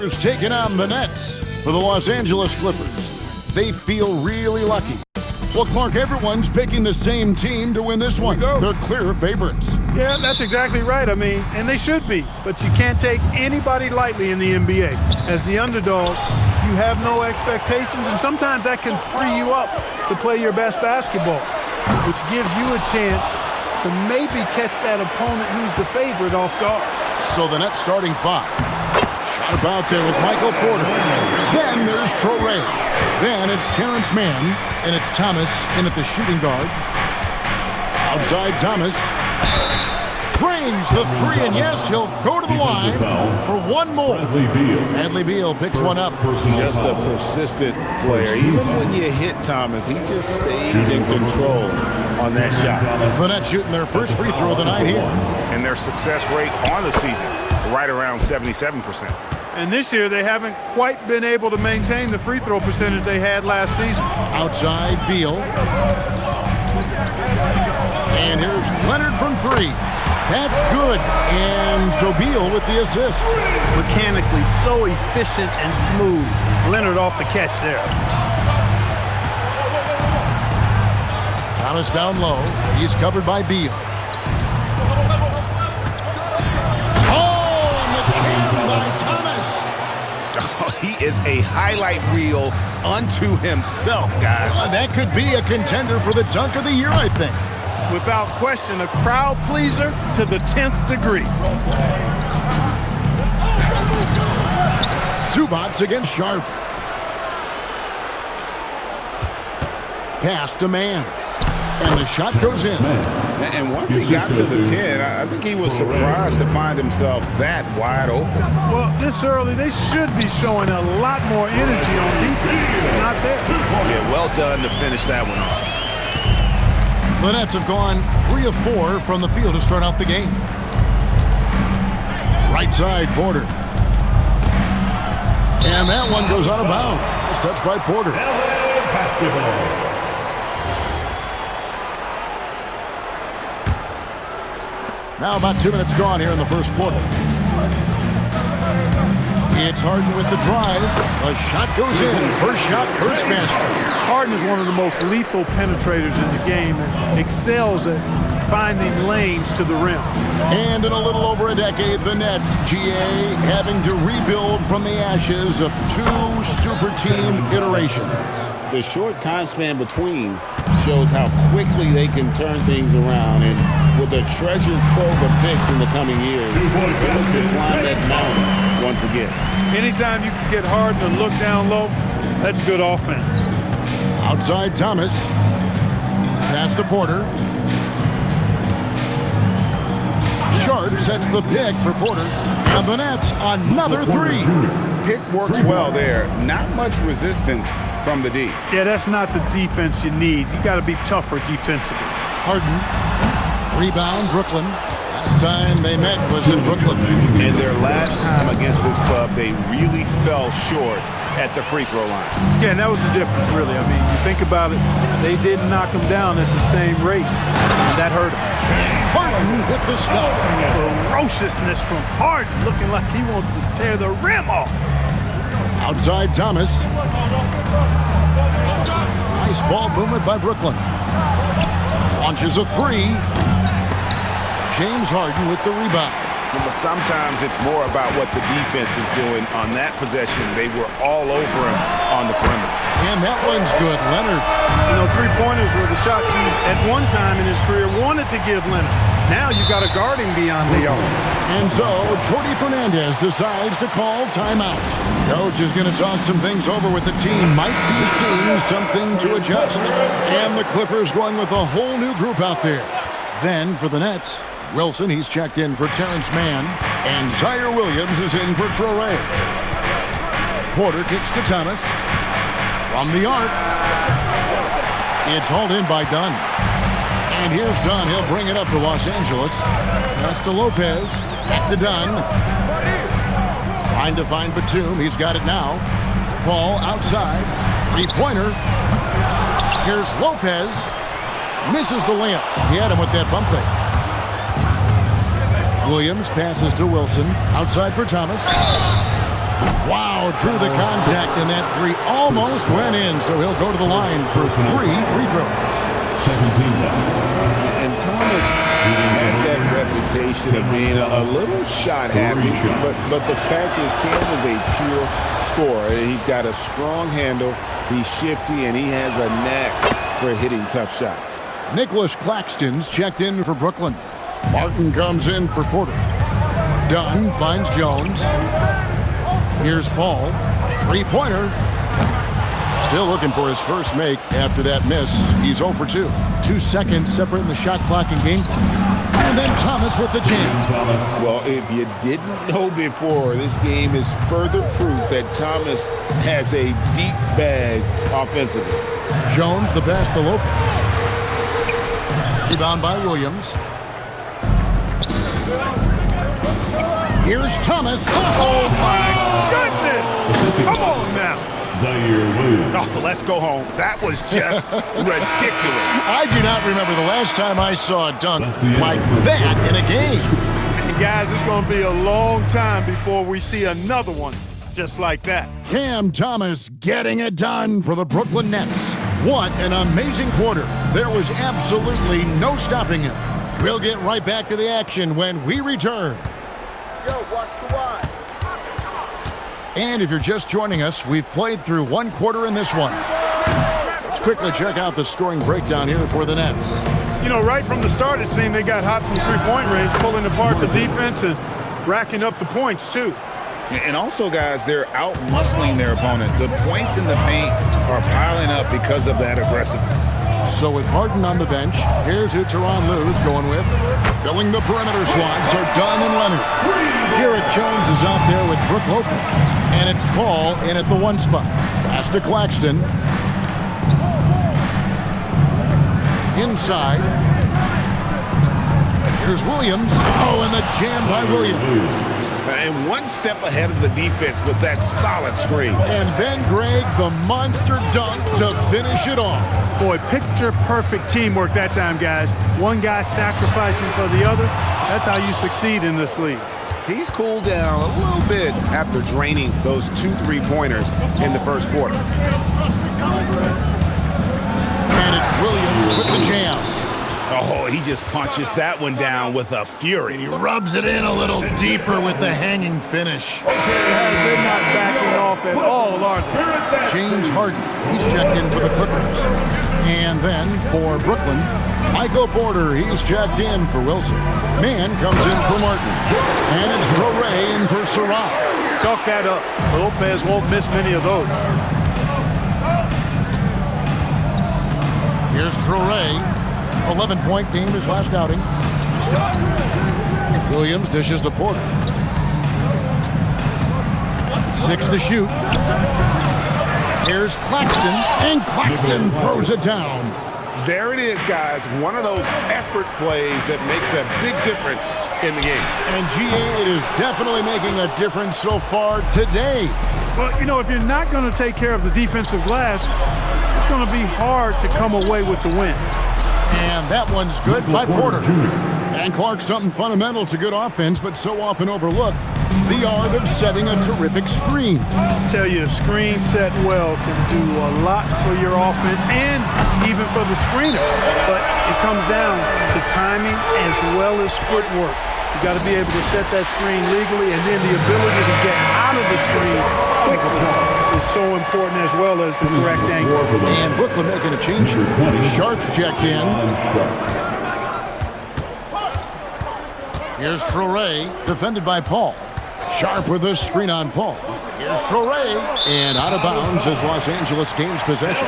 Is taking on the Nets for the Los Angeles Clippers. They feel really lucky. Well, Clark, everyone's picking the same team to win this one. They're clear favorites. Yeah, that's exactly right. I mean, and they should be. But you can't take anybody lightly in the NBA. As the underdog, you have no expectations, and sometimes that can free you up to play your best basketball, which gives you a chance to maybe catch that opponent who's the favorite off guard. So the Nets starting five. Sharp out there with Michael Porter. Then there's Traore. Then it's Terrence Mann, and it's Thomas in at the shooting guard. Outside Thomas. Drains the three, and yes, he'll go to the line for one more. Bradley Beal picks one up. Just a persistent player. Even when you hit Thomas, he just stays in control on that shot. The Nets shooting their first free throw of the night here. And their success rate on the season, right around 77%. And this year, they haven't quite been able to maintain the free throw percentage they had last season. Outside Beal. And here's Leonard from three. That's good. And so Beal with the assist. Mechanically so efficient and smooth. Leonard off the catch there. Thomas down low. He's covered by Beal. Oh, and the jam by Thomas. Oh, he is a highlight reel unto himself, guys. That could be a contender for the dunk of the year, I think. Without question, a crowd pleaser to the 10th degree. Zubats against Sharp. Pass to Mann. And the shot goes in. And once he got to the 10, I think he was surprised to find himself that wide open. Well, this early, they should be showing a lot more energy on defense. It's not there. Yeah, well done to finish that one off. The Nets have gone 3 of 4 from the field to start out the game. Right side, Porter. And that one goes out of bounds. It's touched by Porter. Now about 2 minutes gone here in the first quarter. It's Harden with the drive. A shot goes in. First shot, first basket. Harden is one of the most lethal penetrators in the game and excels at finding lanes to the rim. And in a little over a decade, the Nets, GA, having to rebuild from the ashes of 2 super team iterations. The short time span between shows how quickly they can turn things around, and with a treasure trove of picks in the coming years, to climb that mountain once again. Anytime you can get Harden to look down low, that's good offense. Outside Thomas. Pass to Porter. Sharp sets the pick for Porter. And the Nets, another 3. Pick works well there. Not much resistance from the D. Yeah, that's not the defense you need. You got to be tougher defensively. Harden. Rebound, Brooklyn. Last time they met was in Brooklyn. And their last time against this club, they really fell short at the free throw line. Yeah, and that was the difference, really. I mean, you think about it, they didn't knock him down at the same rate. And that hurt him. Harden with the stuff. Ferociousness from Harden, looking like he wants to tear the rim off. Outside Thomas. Nice ball movement by Brooklyn. Launches a 3. James Harden with the rebound. But sometimes it's more about what the defense is doing on that possession. They were all over him on the perimeter. And that one's good. Leonard. You know, three-pointers were the shots he, at one time in his career, wanted to give Leonard. Now you got to guard him beyond the arc. And so, Jordi Fernandez decides to call timeout. Coach is going to talk some things over with the team. Might be seeing something to adjust. And the Clippers going with a whole new group out there. Then, for the Nets, Wilson, he's checked in for Terrence Mann. And Zaire Williams is in for Traore. Porter kicks to Thomas. From the arc. It's hauled in by Dunn. And here's Dunn. He'll bring it up to Los Angeles. Pass to Lopez. Back to Dunn. Trying to find Batum. He's got it now. Ball outside. Three-pointer. Here's Lopez. Misses the layup. He had him with that bump fake. Williams passes to Wilson. Outside for Thomas. Wow, through the contact, and that three almost went in, so he'll go to the line for 3 free throws. And Thomas has that reputation of being a little shot happy, but the fact is Cam is a pure scorer. He's got a strong handle, he's shifty, and he has a knack for hitting tough shots. Nicholas Claxton's checked in for Brooklyn. Martin comes in for Porter. Dunn finds Jones. Here's Paul. Three-pointer. Still looking for his first make after that miss. He's 0 for 2. 2 seconds separating the shot clock and game clock. And then Thomas with the jam. Well, if you didn't know before, this game is further proof that Thomas has a deep bag offensively. Jones the pass to Lopez. Rebound by Williams. Here's Thomas. Oh, my goodness. Come on now. Oh, let's go home. That was just ridiculous. I do not remember the last time I saw a dunk like that in a game. And guys, it's going to be a long time before we see another one just like that. Cam Thomas getting it done for the Brooklyn Nets. What an amazing quarter. There was absolutely no stopping him. We'll get right back to the action when we return. Yo, watch the wide. And if you're just joining us, we've played through one quarter in this one. Let's quickly check out the scoring breakdown here for the Nets. You know, right from the start, it seemed they got hot from three-point range, pulling apart the defense and racking up the points, too. And also, guys, they're out-muscling their opponent. The points in the paint are piling up because of that aggressiveness. So with Harden on the bench, here's who Tyronn Lue's going with. Filling the perimeter slots are Dunn and Leonard. Garrett Jones is out there with Brook Lopez. And it's Paul in at the 1 spot. Pass to Claxton. Inside. Here's Williams. Oh, and the jam by Williams. And one step ahead of the defense with that solid screen. And then Greg, the monster dunk to finish it off. Boy, picture-perfect teamwork that time, guys. One guy sacrificing for the other. That's how you succeed in this league. He's cooled down a little bit after draining those 2 3-pointers in the first quarter. And it's Williams with the jam. Oh, he just punches that one down with a fury. He rubs it in a little deeper with the hanging finish. They're not backing off at all, are they? James Harden, he's checked in for the Clippers. And then for Brooklyn, Michael Porter, he's checked in for Wilson. Mann comes in for Martin. And it's Traore in for Surratt. Chalk that up. Lopez won't miss many of those. Here's Traore. 11-point game his last outing. Williams dishes to Porter. 6 to shoot. Here's Claxton, and Claxton throws it down. There it is, guys. One of those effort plays that makes a big difference in the game. And GA, it is definitely making a difference so far today. Well, you know, if you're not going to take care of the defensive glass, it's going to be hard to come away with the win. And that one's good by Porter. And Clark, something fundamental to good offense, but so often overlooked, the art of setting a terrific screen. I tell you, a screen set well can do a lot for your offense and even for the screener. But it comes down to timing as well as footwork. You got to be able to set that screen legally, and then the ability to get out of the screen quickly is so important, as well as the correct angle. And Brooklyn making a change here. Sharp's checked in. Here's Traore, defended by Paul. Sharp with a screen on Paul. Here's Traore, and out of bounds as Los Angeles gains possession.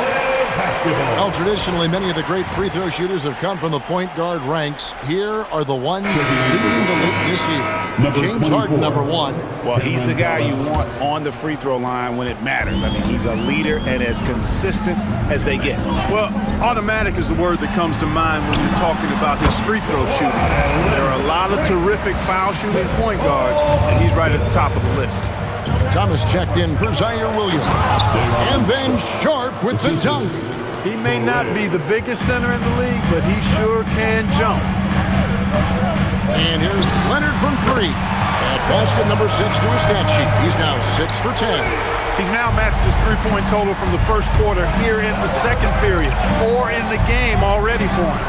Well, traditionally, many of the great free throw shooters have come from the point guard ranks. Here are the ones leading the league this year. James Harden, number 1. Well, he's the guy you want on the free throw line when it matters. I mean, he's a leader and as consistent as they get. Well, automatic is the word that comes to mind when you're talking about his free throw shooting. There are a lot of terrific foul shooting point guards, and he's right at the top of the list. Thomas checked in for Zaire Williams. And then Sharp with the dunk. He may not be the biggest center in the league, but he sure can jump. And here's Leonard from 3. At basket number 6 to his stat sheet. He's now 6 for 10. He's now matched his three-point total from the first quarter here in the second period. 4 in the game already for him.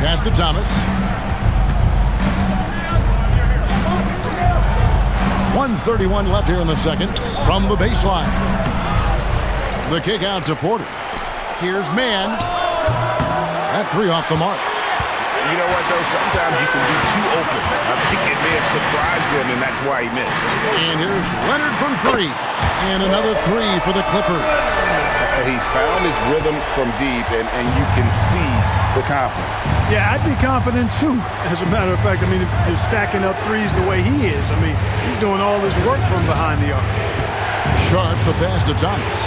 Pass to Thomas. 1:31 left here in the second from the baseline. The kick out to Porter. Here's Mann. That three off the mark. You know what, though? Sometimes you can be too open. I think it may have surprised him, and that's why he missed. And here's Leonard from 3. And another 3 for the Clippers. He's found his rhythm from deep, and you can see the confidence. Yeah, I'd be confident, too. As a matter of fact, I mean, he's stacking up threes the way he is. I mean, he's doing all his work from behind the arc. Sharp, the pass to Thomas.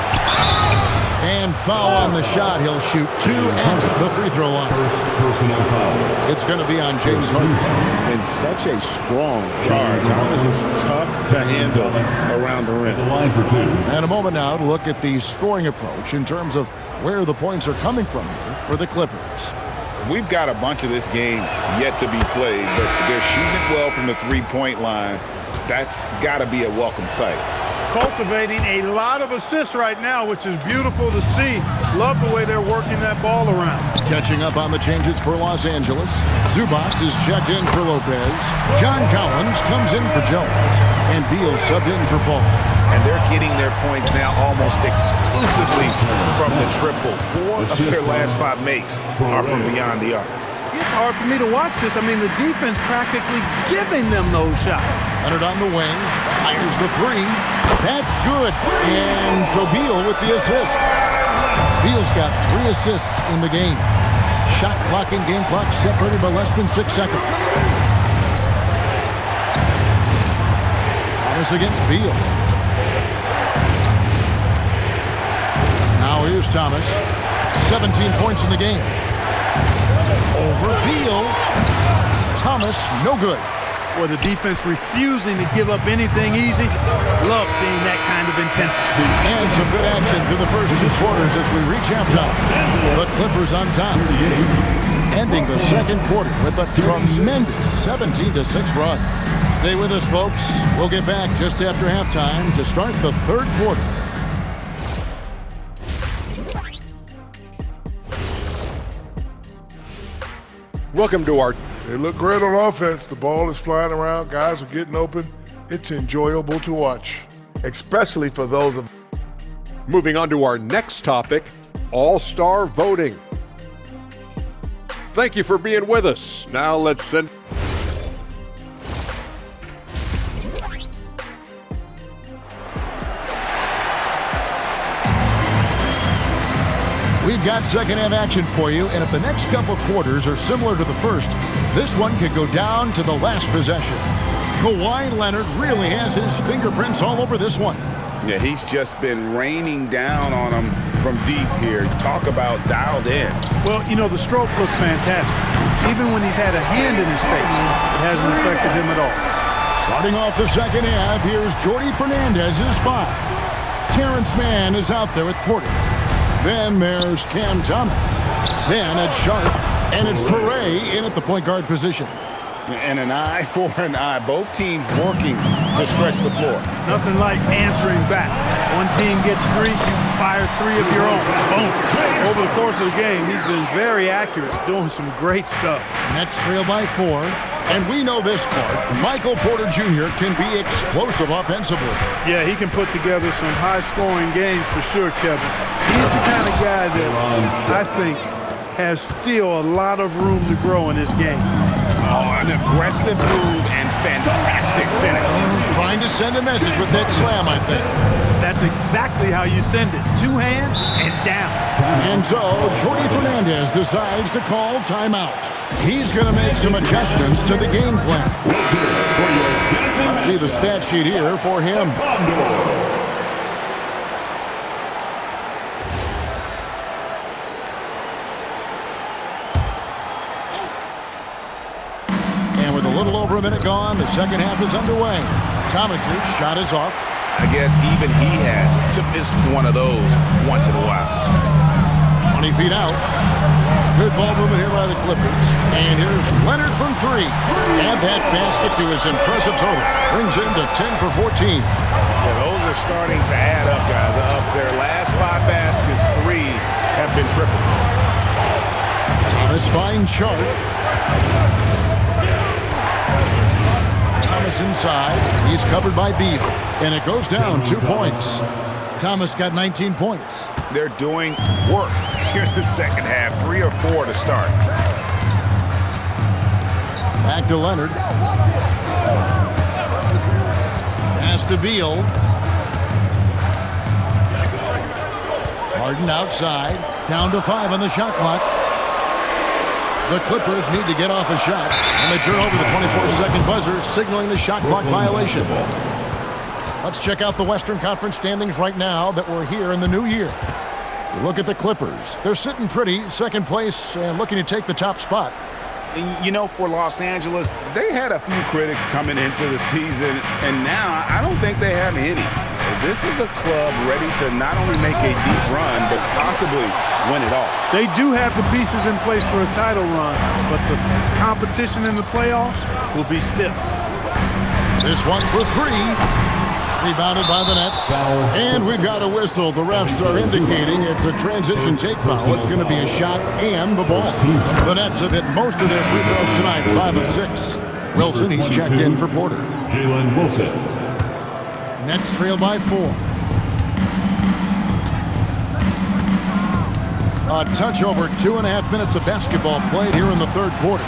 And foul on the shot. He'll shoot 2 at the free throw line. It's going to be on James Harden. And such a strong guard. Thomas is tough to handle around the rim. And a moment now to look at the scoring approach in terms of where the points are coming from here for the Clippers. We've got a bunch of this game yet to be played, but they're shooting well from the three-point line. That's got to be a welcome sight. Cultivating a lot of assists right now, which is beautiful to see. Love the way they're working that ball around. Catching up on the changes for Los Angeles. Zubac is checked in for Lopez. John Collins comes in for Jones. And Beal subbed in for Paul. And they're getting their points now almost exclusively from the triple. 4 of their last 5 makes are from beyond the arc. It's hard for me to watch this. I mean, the defense practically giving them those shots. Leonard on the wing. Fires the 3. That's good. And so Beal with the assist. Beal's got 3 assists in the game. Shot clock and game clock separated by less than 6 seconds. Thomas against Beal. Now here's Thomas. 17 points in the game. Over Beal. Thomas, no good. Or the defense refusing to give up anything easy. Love seeing that kind of intensity. And some good action through the first 2 quarters as we reach halftime. The Clippers on top. Ending the second quarter with a tremendous 17-6 run. Stay with us, folks. We'll get back just after halftime to start the third quarter. Welcome to our... They look great on offense. The ball is flying around. Guys are getting open. It's enjoyable to watch. Especially for those of... Moving on to our next topic, All-Star voting. Thank you for being with us. Now let's send... We've got second-half action for you, and if the next couple quarters are similar to the first, this one could go down to the last possession. Kawhi Leonard really has his fingerprints all over this one. Yeah, he's just been raining down on them from deep here. Talk about dialed in. Well, you know, the stroke looks fantastic. Even when he's had a hand in his face, it hasn't affected him at all. Starting off the second half, here's Jordi Fernandez's 5. Terrence Mann is out there with Porter. Then there's Cam Thomas. Then it's Sharp, and it's Toure in at the point guard position. And an eye for an eye. Both teams working to stretch the floor. Nothing like answering back. One team gets 3, you fire 3 of your own. Boom. Over the course of the game, he's been very accurate, doing some great stuff. Nets trail by 4. And we know this part. Michael Porter Jr. can be explosive offensively. Yeah, he can put together some high-scoring games for sure, Kevin. He's the kind of guy that I think has still a lot of room to grow in this game. Oh, an aggressive move and fantastic finish. Trying to send a message with that slam, I think. That's exactly how you send it. 2 hands and down. And so, Jordi Fernandez decides to call timeout. He's going to make some adjustments to the game plan. Let's see the stat sheet here for him. And with a little over a minute gone, the second half is underway. Thomas's shot is off. I guess even he has to miss one of those once in a while. 20 feet out. Good ball movement here by the Clippers. And here's Leonard from three. Add that basket to his impressive total. Brings him to 10 for 14. Yeah, those are starting to add up, guys. Of their last 5 baskets, 3 have been triples. Thomas finds Sharp. Thomas inside. He's covered by Beal. And it goes down 2 points. Thomas got 19 points. They're doing work here in the second half. 3 or 4 to start. Back to Leonard. Pass to Beal. Harden outside. Down to 5 on the shot clock. The Clippers need to get off a shot. And they turn over the 24-second buzzer, signaling the shot clock violation. Let's check out the Western Conference standings right now that we're here in the new year. You look at the Clippers. They're sitting pretty, second place, and looking to take the top spot. You know, for Los Angeles, they had a few critics coming into the season, and now I don't think they have any. This is a club ready to not only make a deep run, but possibly win it all. They do have the pieces in place for a title run, but the competition in the playoffs will be stiff. This one for 3. Rebounded by the Nets. And we've got a whistle. The refs are indicating it's a transition take foul. It's going to be a shot and the ball. The Nets have hit most of their free throws tonight, 5 of 6. Wilson, he's checked in for Porter. Jalen Wilson. Nets trail by 4. A touch over 2.5 minutes of basketball played here in the third quarter.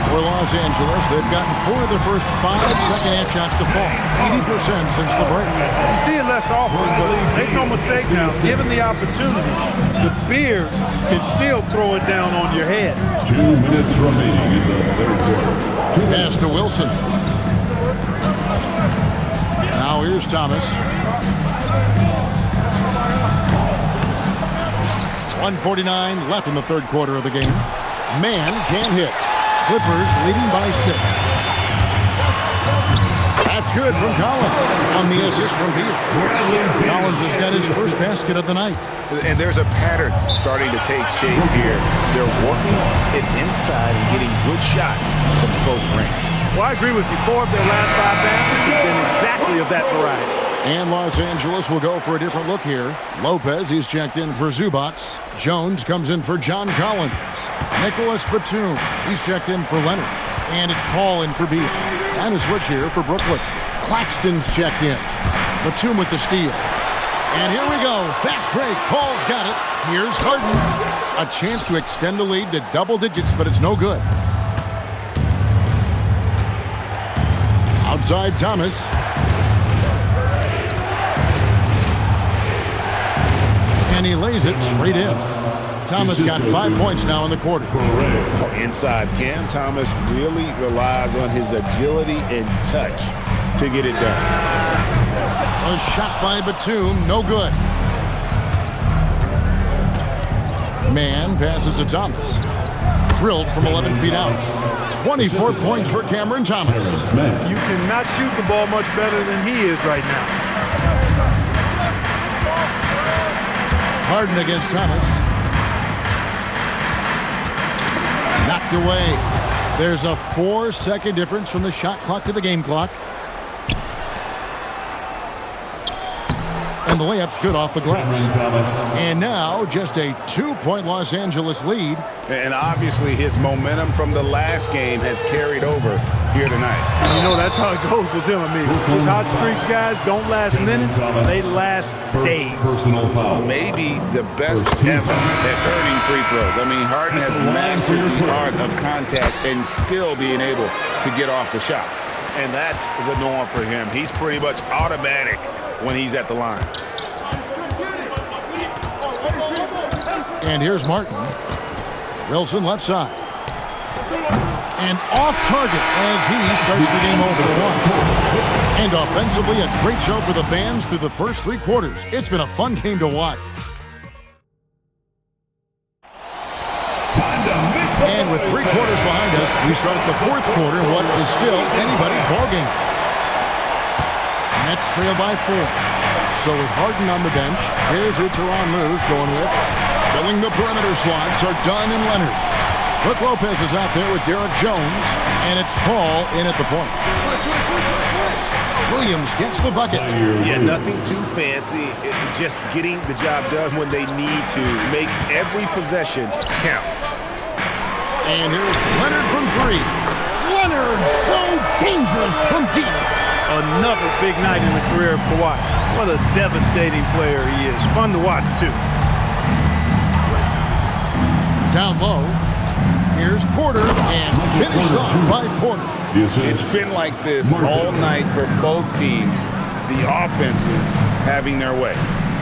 For Los Angeles, they've gotten 4 of their first 5 second-half shots to fall. 80% since the break. You see it less often, but make no mistake now, given the opportunity, the beard can still throw it down on your head. 2 minutes remaining in the third quarter. Pass to Wilson. Now here's Thomas. 1:49 left in the third quarter of the game. Man can't hit. Clippers leading by 6. That's good from Collins on the assist from Beal. Collins has got his first basket of the night. And there's a pattern starting to take shape here. They're working it inside and getting good shots from close range. Well, I agree with you. 4 of their last 5 baskets have been exactly of that variety. And Los Angeles will go for a different look here. Lopez, he's checked in for Zubac. Jones comes in for John Collins. Nicholas Batum, he's checked in for Leonard. And it's Paul in for Beal. And a switch here for Brooklyn. Claxton's checked in. Batum with the steal. And here we go. Fast break. Paul's got it. Here's Harden. A chance to extend the lead to double digits, but it's no good. Outside Thomas. And he lays it straight in. Thomas got 5 points now in the quarter. Inside, Cam Thomas really relies on his agility and touch to get it done. A shot by Batum, no good. Man passes to Thomas. Drilled from 11 feet out. 24 points for Cameron Thomas. You cannot shoot the ball much better than he is right now. Harden against Thomas. Knocked away. There's a 4-second difference from the shot clock to the game clock. And the layup's good off the glass. And now just a 2-point Los Angeles lead. And obviously his momentum from the last game has carried over here tonight. You know, that's how it goes with him. I mean, these hot streaks, guys, don't last minutes. They last days. Personal foul. Maybe the best ever at earning free throws. I mean, Harden has mastered the art of contact and still being able to get off the shot. And that's the norm for him. He's pretty much automatic when he's at the line. And here's Martin. Wilson left side. And off target as he starts the game over 1. And offensively, a great show for the fans through the first 3 quarters. It's been a fun game to watch. And with 3 quarters behind us, we start the 4th quarter in what is still anybody's ballgame. Nets trail by 4. So with Harden on the bench, here's who Tyronn Lue's going with. Filling the perimeter slots are Dunn and Leonard. Brook Lopez is out there with Derek Jones, and it's Paul in at the point. Williams gets the bucket. Yeah, nothing too fancy. Just getting the job done when they need to. Make every possession count. And here's Leonard from three. Leonard, so dangerous from deep. Another big night in the career of Kawhi. What a devastating player he is. Fun to watch, too. Down low. Here's Porter, and finished off by Porter. It's been like this all night for both teams. The offenses having their way.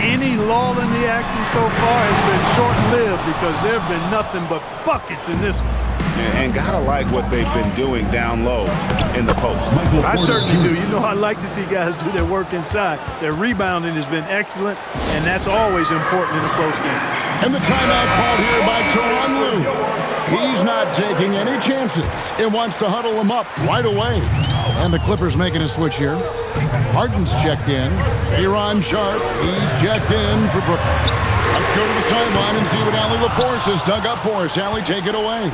Any lull in the action so far has been short-lived because there have been nothing but buckets in this one. And gotta like what they've been doing down low in the post. I certainly do. You know, I like to see guys do their work inside. Their rebounding has been excellent, and that's always important in a close game. And the timeout called here by Tyronn Lue. He's not taking any chances and wants to huddle him up right away. And the Clippers making a switch here. Harden's checked in. Aaron Sharp, he's checked in for Brooklyn. Let's go to the sideline and see what Allie LaForce has dug up for us. Allie, take it away.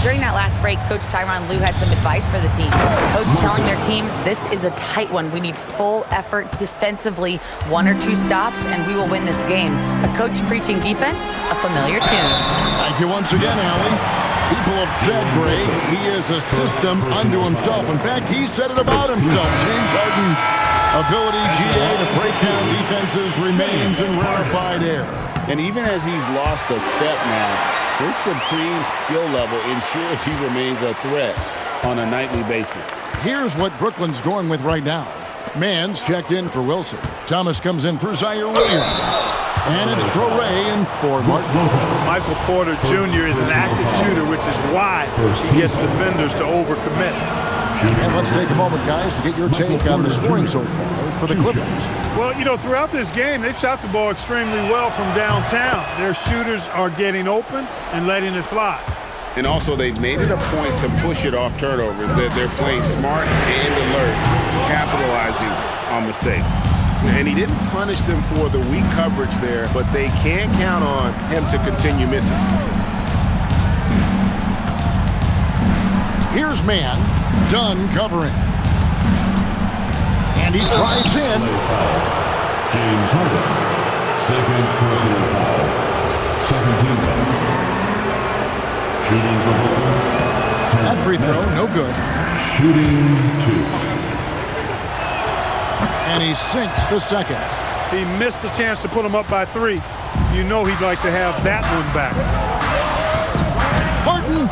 During that last break, Coach Tyronn Lue had some advice for the team. Coach telling their team, this is a tight one. We need full effort defensively, 1 or 2 stops, and we will win this game. A coach preaching defense, a familiar tune. Thank you once again, Allie. People have said, Greg, he is a system unto himself. In fact, he said it about himself. James Harden's ability, GA, to break down defenses remains in rarefied air. And even as he's lost a step now, his supreme skill level ensures he remains a threat on a nightly basis. Here's what Brooklyn's going with right now. Mann's checked in for Wilson. Thomas comes in for Zaire Williams. And it's Traoré in for Martin. Michael Porter Jr. is an active shooter, which is why he gets defenders to overcommit. And let's take a moment, guys, to get your take on the scoring so far for the Clippers. Well, you know, throughout this game, they've shot the ball extremely well from downtown. Their shooters are getting open and letting it fly. And also, they've made it a point to push it off turnovers. They're playing smart and alert, capitalizing on mistakes. And he didn't punish them for the weak coverage there, but they can count on him to continue missing. Here's Mann. Dunn covering. And he drives in. James Harden. Second personal foul. Second team foul. Shooting for Brooklyn. That free throw, no good. Shooting 2. And he sinks the second. He missed the chance to put him up by 3. You know he'd like to have that one back. Harden.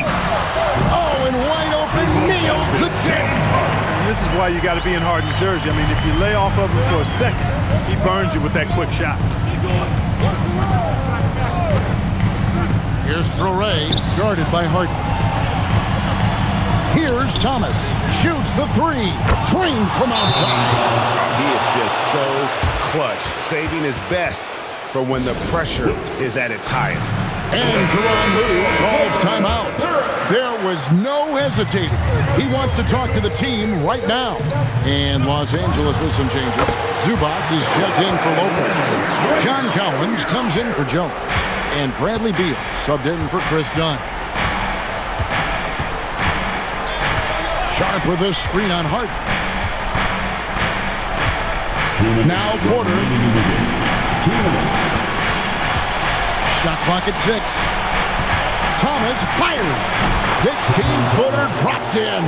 Oh, and wide open, nails the jam. And this is why you got to be in Harden's jersey. I mean, if you lay off of him for a second, he burns you with that quick shot. Here's Traoré, guarded by Harden. Here's Thomas. Shoots the 3. Trained from outside. He is just so clutch, saving his best for when the pressure is at its highest. And Tyronn Lue calls timeout. There was no hesitating. He wants to talk to the team right now. And Los Angeles with some changes. Zubac is checked in for Lopez. John Collins comes in for Jones. And Bradley Beal subbed in for Chris Dunn. Sharp with a screen on Harden. Now Porter. Shot clock at 6. Thomas fires. 16-footer drops in.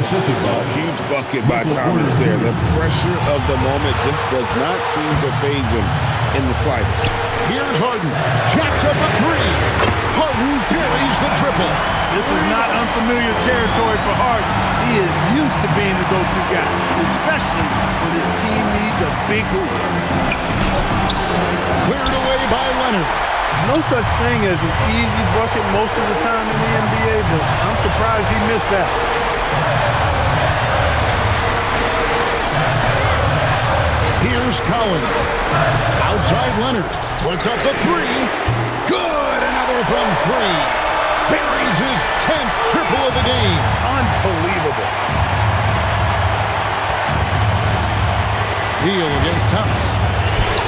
Huge bucket by Thomas there. The pressure of the moment just does not seem to faze him in the slightest. Here's Harden. Jacks up a 3. Harden buries the triple. This is not unfamiliar territory for Harden. He is used to being the go-to guy, especially when his team needs a big hoop. Cleared away by Leonard. No such thing as an easy bucket most of the time in the NBA, but I'm surprised he missed that. Here's Collins. Outside Leonard. Puts up the 3. Good. Another from 3. Buries his 10th triple of the game. Unbelievable. Beal against Thomas.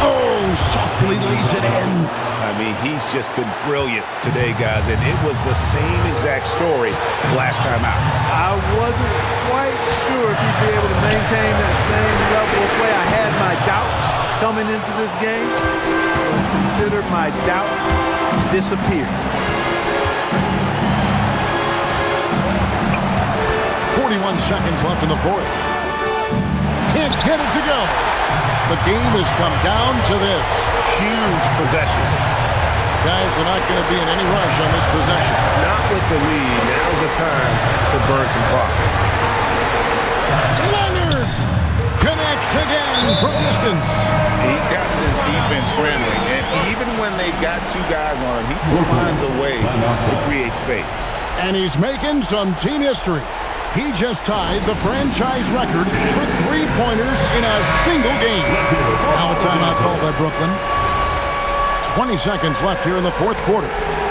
Oh, softly lays it in. I mean, he's just been brilliant today, guys, and it was the same exact story last time out. I wasn't quite sure if he'd be able to maintain that same level of play. I had my doubts coming into this game, but considered my doubts disappeared. 41 seconds left in the fourth. Can't get it to go. The game has come down to this. Huge possession. Guys are not going to be in any rush on this possession. Not with the lead. Now's the time to burn some clock. Leonard connects again from distance. He's got this defense scrambling, and even when they've got two guys on him, he just finds a way to create space. And he's making some team history. He just tied the franchise record for three-pointers in a single game. Now a timeout called by Brooklyn. 20 seconds left here in the fourth quarter.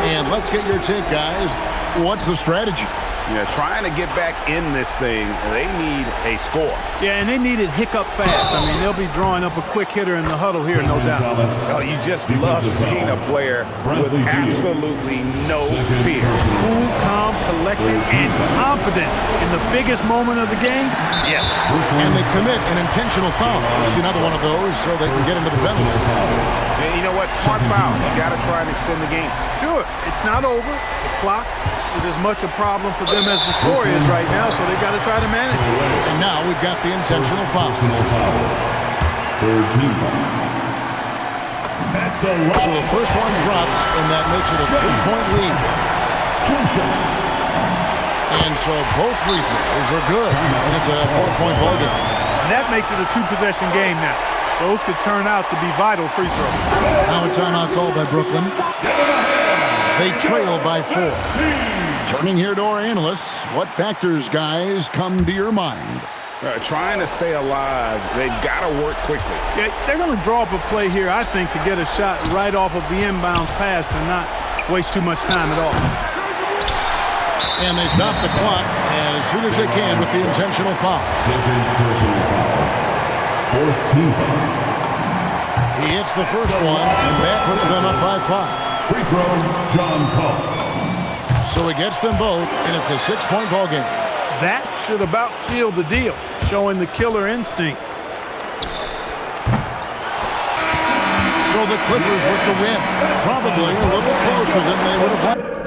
And let's get your take, guys. What's the strategy? Yeah, trying to get back in this thing, they need a score. Yeah, and they need it hiccup fast. I mean, they'll be drawing up a quick hitter in the huddle here, no doubt. Oh, you just love seeing a player with absolutely no fear. Cool, calm, collected, and confident in the biggest moment of the game. Yes. And they commit an intentional foul. See another one of those so they can get into the penalty. And you know what? Smart foul. You got to try and extend the game. Sure, it's not over. The clock is as much a problem for them as the score is right now, so they've got to try to manage it. And now we've got the intentional foul. Third team foul. So the first one drops, and that makes it a 3-point lead. And so both free throws are good, and it's a 4-point ball game. And that makes it a two-possession game now. Those could turn out to be vital free throws. Now a timeout called by Brooklyn. They trail by 4. Turning here to our analysts, what factors, guys, come to your mind? Trying to stay alive, they've got to work quickly. Yeah, they're going to draw up a play here, I think, to get a shot right off of the inbounds pass to not waste too much time at all. And they stop the clock as soon as they can with the intentional foul. Second personal foul. Fourth team foul. He hits the first one, and that puts them up by 5. Free throw, John Paul. So he gets them both, and it's a 6-point ball game. That should about seal the deal, showing the killer instinct. So the Clippers with the win, probably a little closer than they would have liked.